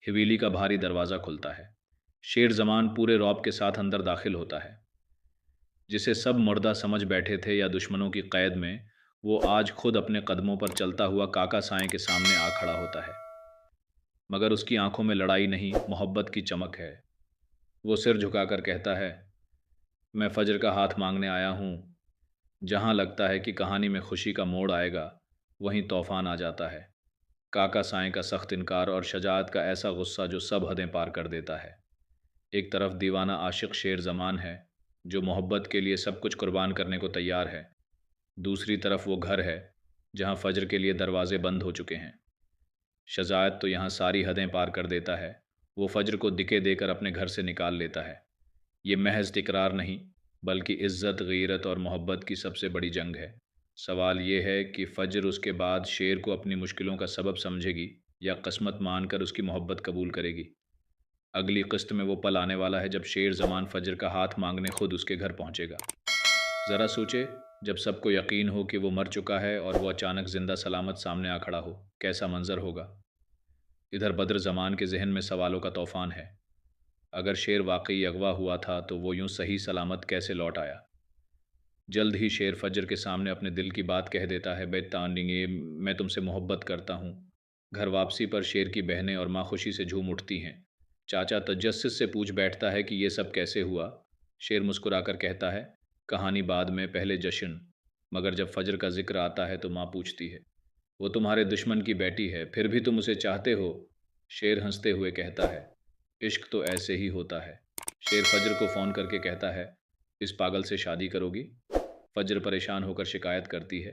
حویلی کا بھاری دروازہ کھلتا ہے۔ شیر زمان پورے رعب کے ساتھ اندر داخل ہوتا ہے۔ جسے سب مردہ سمجھ بیٹھے تھے یا دشمنوں کی قید میں، وہ آج خود اپنے قدموں پر چلتا ہوا کاکا سائیں کے سامنے آ کھڑا ہوتا ہے۔ مگر اس کی آنکھوں میں لڑائی نہیں، محبت کی چمک ہے۔ وہ سر جھکا کر کہتا ہے، میں فجر کا ہاتھ مانگنے آیا ہوں۔ جہاں لگتا ہے کہ کہانی میں خوشی کا موڑ آئے گا، وہیں طوفان آ جاتا ہے۔ کاکا سائیں کا سخت انکار اور شجاعت کا ایسا غصہ جو سب حدیں پار کر دیتا ہے۔ ایک طرف دیوانہ عاشق شیر زمان ہے، جو محبت کے لیے سب کچھ قربان کرنے کو تیار ہے۔ دوسری طرف وہ گھر ہے، جہاں فجر کے لیے دروازے بند ہو چکے ہیں۔ شجاعت تو یہاں ساری حدیں پار کر دیتا ہے۔ وہ فجر کو دکے دے کر اپنے گھر سے نکال لیتا ہے۔ یہ محض تکرار نہیں، بلکہ عزت، غیرت اور محبت کی سب سے بڑی جنگ ہے۔ سوال یہ ہے کہ فجر اس کے بعد شیر کو اپنی مشکلوں کا سبب سمجھے گی یا قسمت مان کر اس کی محبت قبول کرے گی۔ اگلی قسط میں وہ پل آنے والا ہے جب شیر زمان فجر کا ہاتھ مانگنے خود اس کے گھر پہنچے گا۔ ذرا سوچے، جب سب کو یقین ہو کہ وہ مر چکا ہے اور وہ اچانک زندہ سلامت سامنے آ کھڑا ہو، کیسا منظر ہوگا؟ ادھر بدر زمان کے ذہن میں سوالوں کا طوفان ہے۔ اگر شیر واقعی اغوا ہوا تھا تو وہ یوں صحیح سلامت کیسے لوٹ آیا؟ جلد ہی شیر فجر کے سامنے اپنے دل کی بات کہہ دیتا ہے، بیتانگے، میں تم سے محبت کرتا ہوں۔ گھر واپسی پر شیر کی بہنیں اور ماں خوشی سے جھوم اٹھتی ہیں۔ چاچا تجسس سے پوچھ بیٹھتا ہے کہ یہ سب کیسے ہوا؟ شیر مسکرا کر کہتا ہے، کہانی بعد میں، پہلے جشن۔ مگر جب فجر کا ذکر آتا ہے تو ماں پوچھتی ہے، وہ تمہارے دشمن کی بیٹی ہے، پھر بھی تم اسے چاہتے ہو؟ شیر ہنستے ہوئے کہتا ہے، عشق تو ایسے ہی ہوتا ہے۔ شیر فجر کو فون کر کے کہتا ہے، اس پاگل سے شادی کرو گی؟ فجر پریشان ہو کر شکایت کرتی ہے،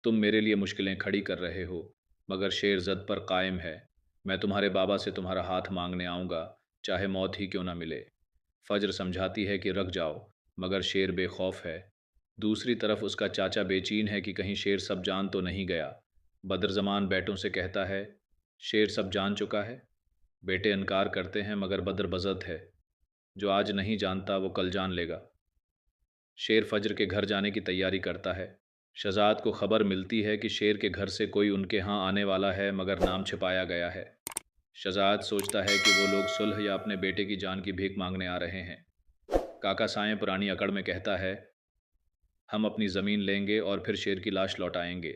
تم میرے لیے مشکلیں کھڑی کر رہے ہو۔ مگر شیر ضد پر قائم ہے، میں تمہارے بابا سے تمہارا ہاتھ مانگنے آؤں گا، چاہے موت ہی کیوں نہ ملے۔ فجر سمجھاتی ہے کہ رک جاؤ، مگر شیر بے خوف ہے۔ دوسری طرف اس کا چاچا بے چین ہے کہ کہیں شیر سب جان تو نہیں گیا۔ بدر زمان بیٹوں سے کہتا ہے، شیر سب جان چکا ہے؟ بیٹے انکار کرتے ہیں، مگر بدر بضد ہے، جو آج نہیں جانتا وہ کل جان لے گا۔ شیر فجر کے گھر جانے کی تیاری کرتا ہے۔ شجاعت کو خبر ملتی ہے کہ شیر کے گھر سے کوئی ان کے ہاں آنے والا ہے، مگر نام چھپایا گیا ہے۔ شجاعت سوچتا ہے کہ وہ لوگ صلح یا اپنے بیٹے کی جان کی بھیک مانگنے آ رہے ہیں۔ کاکا سائیں پرانی اکڑ میں کہتا ہے، ہم اپنی زمین لیں گے اور پھر شیر کی لاش لوٹائیں گے۔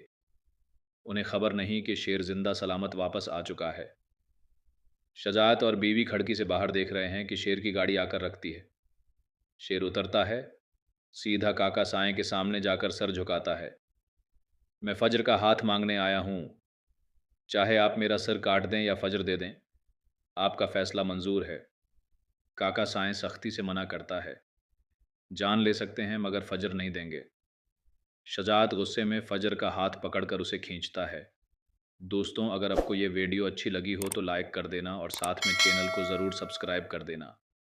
انہیں خبر نہیں کہ شیر زندہ سلامت واپس آ چکا ہے۔ شجاعت اور بیوی کھڑکی سے باہر دیکھ رہے ہیں کہ شیر کی گاڑی آ کر رکتی ہے۔ شیر اترتا ہے، سیدھا کاکا سائیں کے سامنے جا کر سر جھکاتا ہے، میں فجر کا ہاتھ مانگنے آیا ہوں۔ چاہے آپ میرا سر کاٹ دیں یا فجر دے دیں، آپ کا فیصلہ منظور ہے۔ کاکا سائیں سختی سے منع کرتا ہے، جان لے سکتے ہیں مگر فجر نہیں دیں گے۔ شجاعت غصے میں فجر کا ہاتھ پکڑ کر اسے کھینچتا ہے۔ دوستوں، اگر آپ کو یہ ویڈیو اچھی لگی ہو تو لائک کر دینا اور ساتھ میں چینل کو ضرور سبسکرائب کر دینا۔